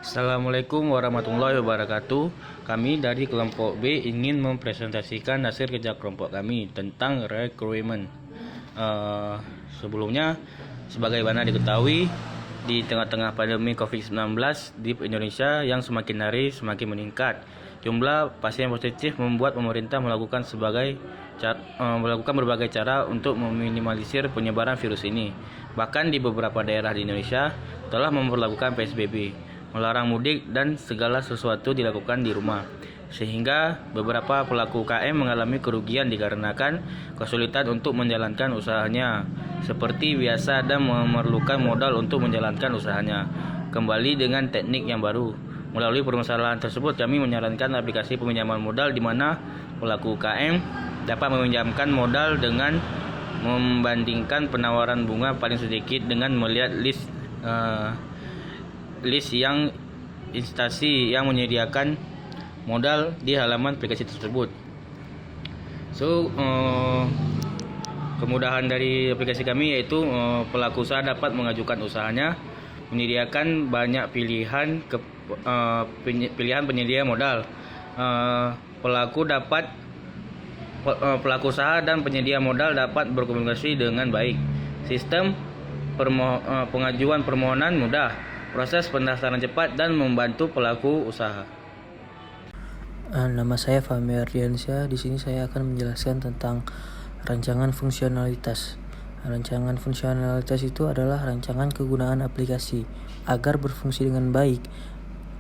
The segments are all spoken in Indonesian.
Assalamualaikum warahmatullahi wabarakatuh. Kami dari kelompok B ingin mempresentasikan hasil kerja kelompok kami tentang requirement. Sebelumnya, sebagaimana diketahui, di tengah-tengah pandemi COVID-19 di Indonesia yang semakin hari semakin meningkat, jumlah pasien positif membuat pemerintah melakukan berbagai cara untuk meminimalisir penyebaran virus ini. Bahkan di beberapa daerah di Indonesia telah memperlakukan PSBB, melarang mudik dan segala sesuatu dilakukan di rumah, sehingga beberapa pelaku UKM mengalami kerugian dikarenakan kesulitan untuk menjalankan usahanya seperti biasa dan memerlukan modal untuk menjalankan usahanya kembali dengan teknik yang baru. Melalui permasalahan tersebut, kami menyarankan aplikasi peminjaman modal di mana pelaku UKM dapat meminjamkan modal dengan membandingkan penawaran bunga paling sedikit dengan melihat list yang instansi yang menyediakan modal di halaman aplikasi tersebut. Kemudahan dari aplikasi kami yaitu pelaku usaha dapat mengajukan usahanya, menyediakan banyak pilihan penyedia modal. Pelaku usaha dan penyedia modal dapat berkomunikasi dengan baik. Sistem pengajuan permohonan mudah, proses pendaftaran cepat dan membantu pelaku usaha. Nama saya Fahmi Ardiansyah. Di sini saya akan menjelaskan tentang rancangan fungsionalitas. Rancangan fungsionalitas itu adalah rancangan kegunaan aplikasi. Agar berfungsi dengan baik,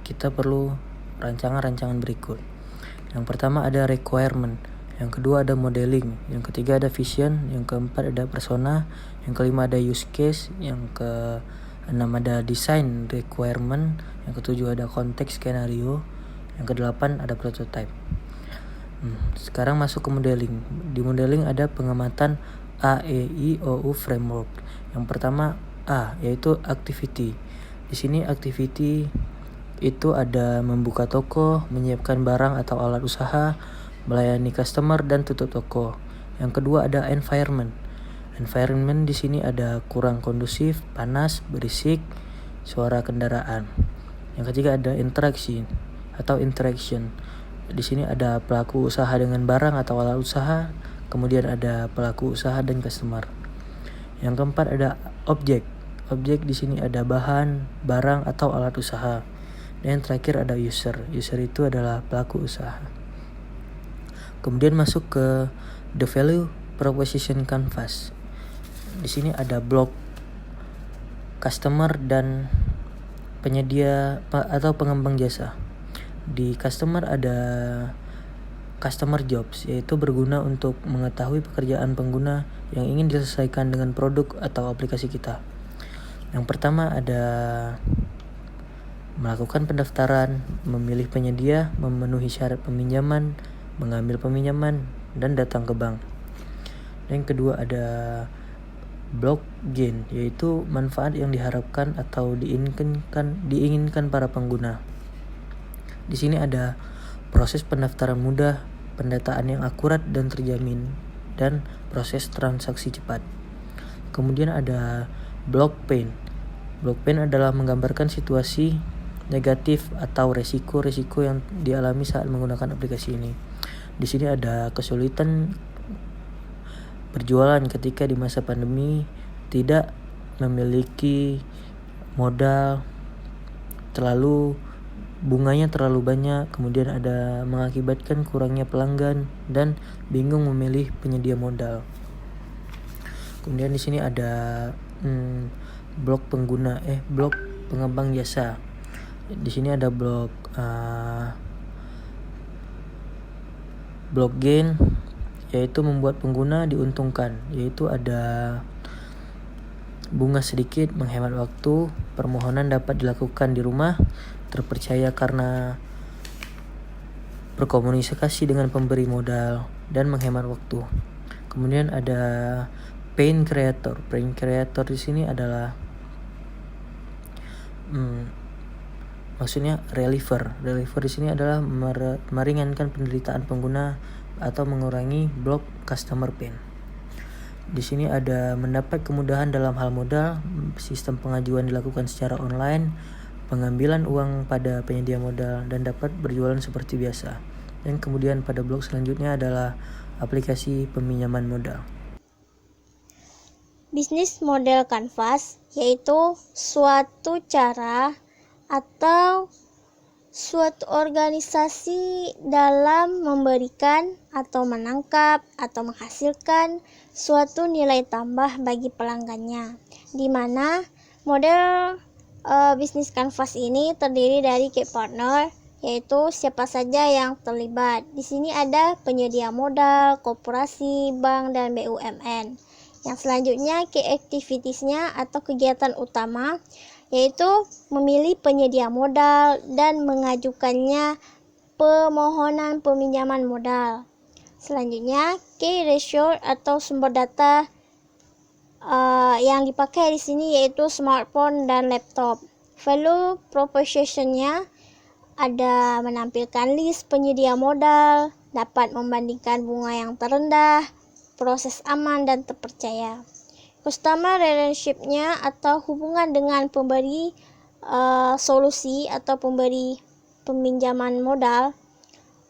kita perlu rancangan-rancangan berikut. Yang pertama ada requirement, yang kedua ada modeling, yang ketiga ada vision, yang keempat ada persona, yang kelima ada use case, yang keenam ada design requirement, yang ketujuh ada konteks skenario, yang kedelapan ada prototype. Sekarang masuk ke modeling. Di modeling ada pengamatan AEIOU framework. Yang pertama A, yaitu activity. Di sini activity itu ada membuka toko, menyiapkan barang atau alat usaha, melayani customer dan tutup toko. Yang kedua ada environment. Environment di sini ada kurang kondusif, panas, berisik, suara kendaraan. Yang ketiga ada interaction. Di sini ada pelaku usaha dengan barang atau alat usaha, kemudian ada pelaku usaha dan customer. Yang keempat ada objek. Objek di sini ada bahan, barang atau alat usaha. Dan yang terakhir ada user. User itu adalah pelaku usaha. Kemudian masuk ke the value proposition canvas. Di sini ada blok customer dan penyedia atau pengembang jasa. Di customer ada customer jobs, yaitu berguna untuk mengetahui pekerjaan pengguna yang ingin diselesaikan dengan produk atau aplikasi kita. Yang pertama ada melakukan pendaftaran, memilih penyedia, memenuhi syarat peminjaman, mengambil peminjaman, dan datang ke bank. Dan yang kedua ada block gain, yaitu manfaat yang diharapkan atau diinginkan para pengguna. Di sini ada proses pendaftaran mudah, pendataan yang akurat dan terjamin, dan proses transaksi cepat. Kemudian ada block pain. Block pain adalah menggambarkan situasi negatif atau resiko-resiko yang dialami saat menggunakan aplikasi ini. Di sini ada kesulitan berjualan ketika di masa pandemi, tidak memiliki modal, bunganya terlalu banyak, kemudian ada mengakibatkan kurangnya pelanggan dan bingung memilih penyedia modal. Kemudian di sini ada blok pengembang jasa. Di sini ada blok gain, yaitu membuat pengguna diuntungkan, yaitu ada bunga sedikit, menghemat waktu, permohonan dapat dilakukan di rumah, terpercaya karena berkomunikasi dengan pemberi modal, dan menghemat waktu. Kemudian ada pain creator. Pain creator di sini adalah maksudnya reliever. Reliever di sini adalah meringankan penderitaan pengguna atau mengurangi blok customer pain. Di sini ada mendapat kemudahan dalam hal modal, sistem pengajuan dilakukan secara online, pengambilan uang pada penyedia modal dan dapat berjualan seperti biasa. Dan kemudian pada blok selanjutnya adalah aplikasi peminjaman modal. Bisnis model kanvas yaitu suatu cara atau suatu organisasi dalam memberikan atau menangkap atau menghasilkan suatu nilai tambah bagi pelanggannya, di mana model bisnis kanvas ini terdiri dari key partner, yaitu siapa saja yang terlibat. Di sini ada penyedia modal, koperasi, bank, dan BUMN. Yang selanjutnya key activitiesnya atau kegiatan utama, yaitu memilih penyedia modal dan mengajukannya permohonan peminjaman modal. Selanjutnya, key ratio atau sumber data yang dipakai di sini yaitu smartphone dan laptop. Value proposition-nya ada menampilkan list penyedia modal, dapat membandingkan bunga yang terendah, proses aman dan terpercaya. Customer relationship-nya atau hubungan dengan pemberi solusi atau pemberi peminjaman modal,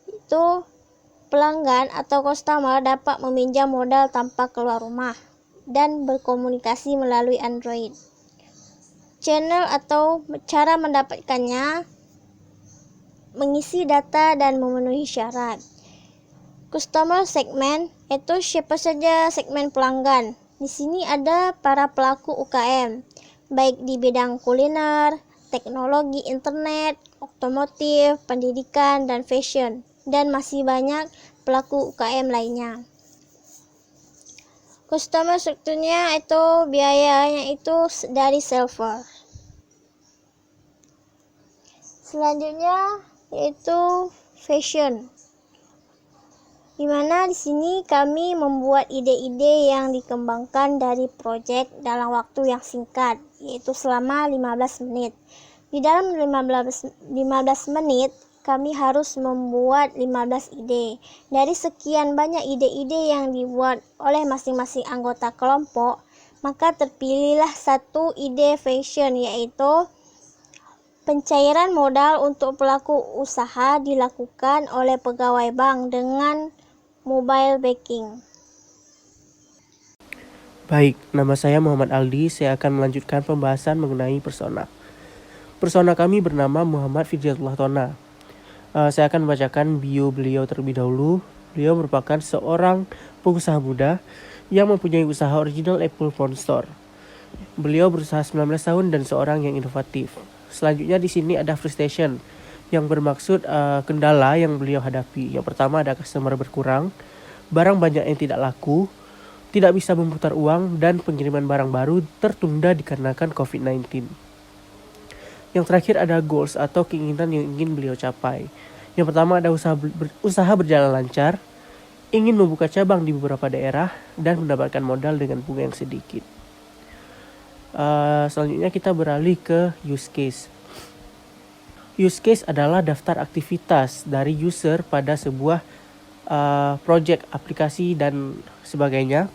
itu pelanggan atau customer dapat meminjam modal tanpa keluar rumah dan berkomunikasi melalui Android. Channel atau cara mendapatkannya, mengisi data dan memenuhi syarat. Customer segment itu siapa saja segmen pelanggan. Di sini ada para pelaku UKM, baik di bidang kuliner, teknologi internet, otomotif, pendidikan, dan fashion, dan masih banyak pelaku UKM lainnya. Customer strukturnya itu biayanya itu dari server. Selanjutnya yaitu fashion, di mana di sini kami membuat ide-ide yang dikembangkan dari proyek dalam waktu yang singkat, yaitu selama 15 menit. Di dalam 15 menit, kami harus membuat 15 ide. Dari sekian banyak ide-ide yang dibuat oleh masing-masing anggota kelompok, maka terpilihlah satu ide fashion, yaitu pencairan modal untuk pelaku usaha dilakukan oleh pegawai bank dengan mobile banking. Baik, nama saya Muhammad Aldi. Saya akan melanjutkan pembahasan mengenai persona. Persona kami bernama Muhammad Fidyatullah Tona. Saya akan membacakan bio beliau terlebih dahulu. Beliau merupakan seorang pengusaha muda yang mempunyai usaha original Apple Phone Store. Beliau berusaha 19 tahun dan seorang yang inovatif. Selanjutnya di sini ada frustration, yang bermaksud kendala yang beliau hadapi. Yang pertama ada customer berkurang, barang banyak yang tidak laku, tidak bisa memutar uang, dan pengiriman barang baru tertunda dikarenakan COVID-19. Yang terakhir ada goals atau keinginan yang ingin beliau capai. Yang pertama ada usaha berjalan lancar, ingin membuka cabang di beberapa daerah, dan mendapatkan modal dengan bunga yang sedikit. Selanjutnya kita beralih ke use case. Use case adalah daftar aktivitas dari user pada sebuah project, aplikasi, dan sebagainya.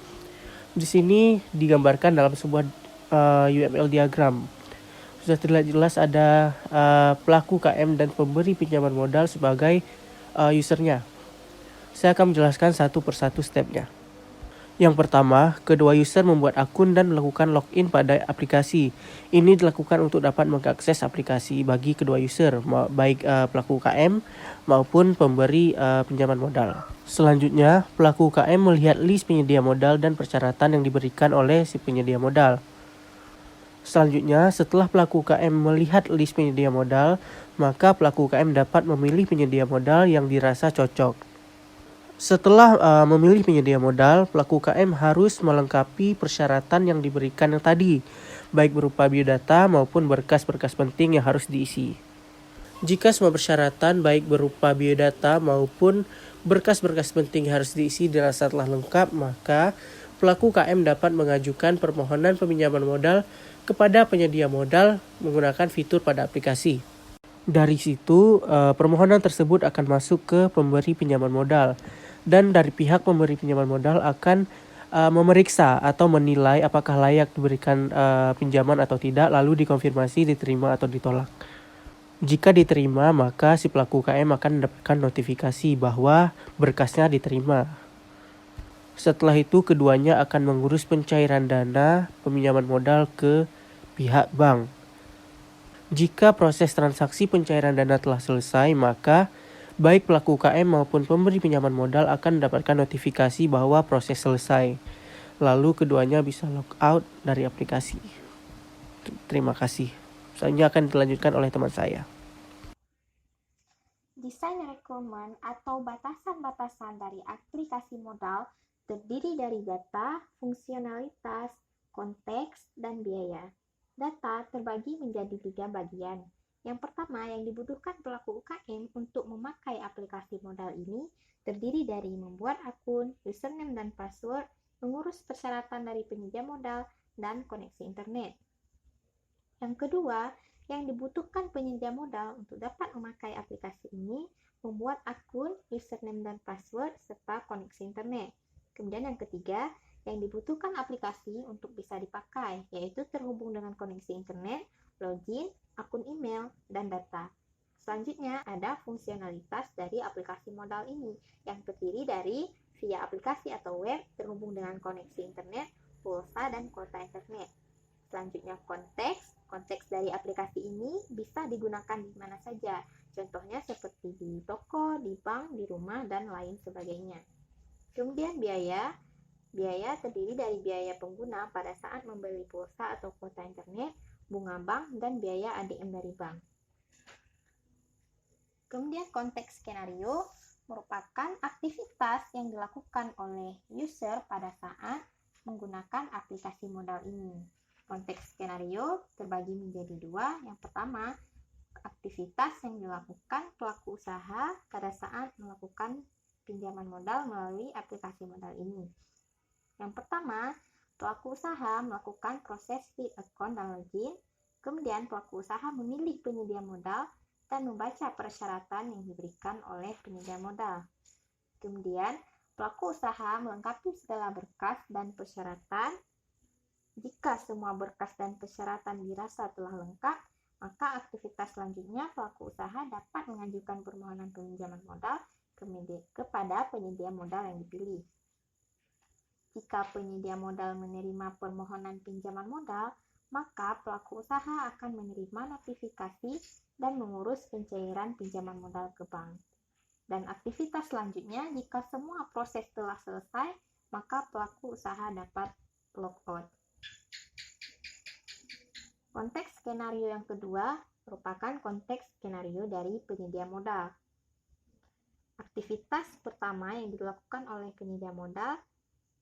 Di sini digambarkan dalam sebuah UML diagram. Sudah terlihat jelas ada pelaku KM dan pemberi pinjaman modal sebagai usernya. Saya akan menjelaskan satu persatu stepnya. Yang pertama, kedua user membuat akun dan melakukan login pada aplikasi. Ini dilakukan untuk dapat mengakses aplikasi bagi kedua user, baik pelaku UKM maupun pemberi pinjaman modal. Selanjutnya, pelaku UKM melihat list penyedia modal dan persyaratan yang diberikan oleh si penyedia modal. Selanjutnya, setelah pelaku UKM melihat list penyedia modal, maka pelaku UKM dapat memilih penyedia modal yang dirasa cocok. Setelah memilih penyedia modal, pelaku UKM harus melengkapi persyaratan yang diberikan yang tadi, baik berupa biodata maupun berkas-berkas penting yang harus diisi. Jika semua persyaratan baik berupa biodata maupun berkas-berkas penting yang harus diisi dirasa telah lengkap, maka pelaku UKM dapat mengajukan permohonan peminjaman modal kepada penyedia modal menggunakan fitur pada aplikasi. Dari situ, permohonan tersebut akan masuk ke pemberi pinjaman modal. Dan dari pihak pemberi pinjaman modal akan memeriksa atau menilai apakah layak diberikan pinjaman atau tidak, lalu dikonfirmasi diterima atau ditolak. Jika diterima, maka si pelaku UKM akan mendapatkan notifikasi bahwa berkasnya diterima. Setelah itu, keduanya akan mengurus pencairan dana peminjaman modal ke pihak bank. Jika proses transaksi pencairan dana telah selesai, maka baik pelaku UKM maupun pemberi pinjaman modal akan mendapatkan notifikasi bahwa proses selesai. Lalu keduanya bisa log out dari aplikasi. Terima kasih. Selanjutnya akan dilanjutkan oleh teman saya. Desain requirement atau batasan-batasan dari aplikasi modal terdiri dari data, fungsionalitas, konteks, dan biaya. Data terbagi menjadi 3 bagian. Yang pertama, yang dibutuhkan pelaku UKM untuk memakai aplikasi modal ini terdiri dari membuat akun, username dan password, mengurus persyaratan dari penyedia modal, dan koneksi internet. Yang kedua, yang dibutuhkan penyedia modal untuk dapat memakai aplikasi ini membuat akun, username dan password, serta koneksi internet. Kemudian yang ketiga, yang dibutuhkan aplikasi untuk bisa dipakai, yaitu terhubung dengan koneksi internet, login, akun email, dan data. Selanjutnya ada fungsionalitas dari aplikasi modal ini yang terdiri dari via aplikasi atau web terhubung dengan koneksi internet, pulsa, dan kuota internet. Selanjutnya konteks dari aplikasi ini bisa digunakan di mana saja, contohnya seperti di toko, di bank, di rumah, dan lain sebagainya. Kemudian biaya terdiri dari biaya pengguna pada saat membeli pulsa atau kuota internet, bunga bank, dan biaya ADM dari bank. Kemudian konteks skenario merupakan aktivitas yang dilakukan oleh user pada saat menggunakan aplikasi modal ini. Konteks skenario terbagi menjadi 2. Yang pertama, aktivitas yang dilakukan pelaku usaha pada saat melakukan pinjaman modal melalui aplikasi modal ini. Yang pertama, pelaku usaha melakukan proses create account dan login, kemudian pelaku usaha memilih penyedia modal dan membaca persyaratan yang diberikan oleh penyedia modal. Kemudian, pelaku usaha melengkapi segala berkas dan persyaratan. Jika semua berkas dan persyaratan dirasa telah lengkap, maka aktivitas selanjutnya pelaku usaha dapat mengajukan permohonan peminjaman modal kepada penyedia modal yang dipilih. Jika penyedia modal menerima permohonan pinjaman modal, maka pelaku usaha akan menerima notifikasi dan mengurus pencairan pinjaman modal ke bank. Dan aktivitas selanjutnya, jika semua proses telah selesai, maka pelaku usaha dapat log out. Konteks skenario yang kedua merupakan konteks skenario dari penyedia modal. Aktivitas pertama yang dilakukan oleh penyedia modal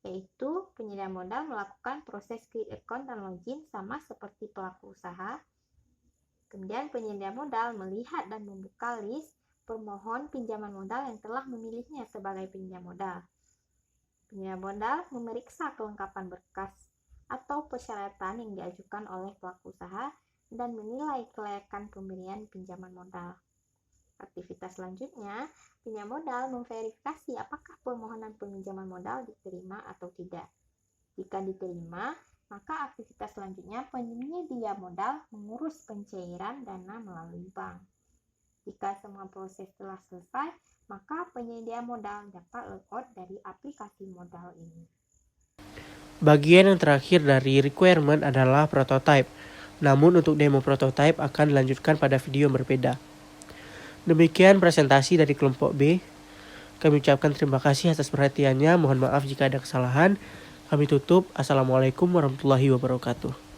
yaitu penyedia modal melakukan proses create account dan login sama seperti pelaku usaha. Kemudian penyedia modal melihat dan membuka list permohon pinjaman modal yang telah memilihnya sebagai penyedia modal. Penyedia modal memeriksa kelengkapan berkas atau persyaratan yang diajukan oleh pelaku usaha dan menilai kelayakan pemberian pinjaman modal. Aktivitas selanjutnya, penyedia modal memverifikasi apakah permohonan peminjaman modal diterima atau tidak. Jika diterima, maka aktivitas selanjutnya penyedia modal mengurus pencairan dana melalui bank. Jika semua proses telah selesai, maka penyedia modal dapat logout dari aplikasi modal ini. Bagian yang terakhir dari requirement adalah prototype. Namun untuk demo prototype akan dilanjutkan pada video yang berbeda. Demikian presentasi dari kelompok B. Kami ucapkan terima kasih atas perhatiannya. Mohon maaf jika ada kesalahan. Kami tutup. Assalamualaikum warahmatullahi wabarakatuh.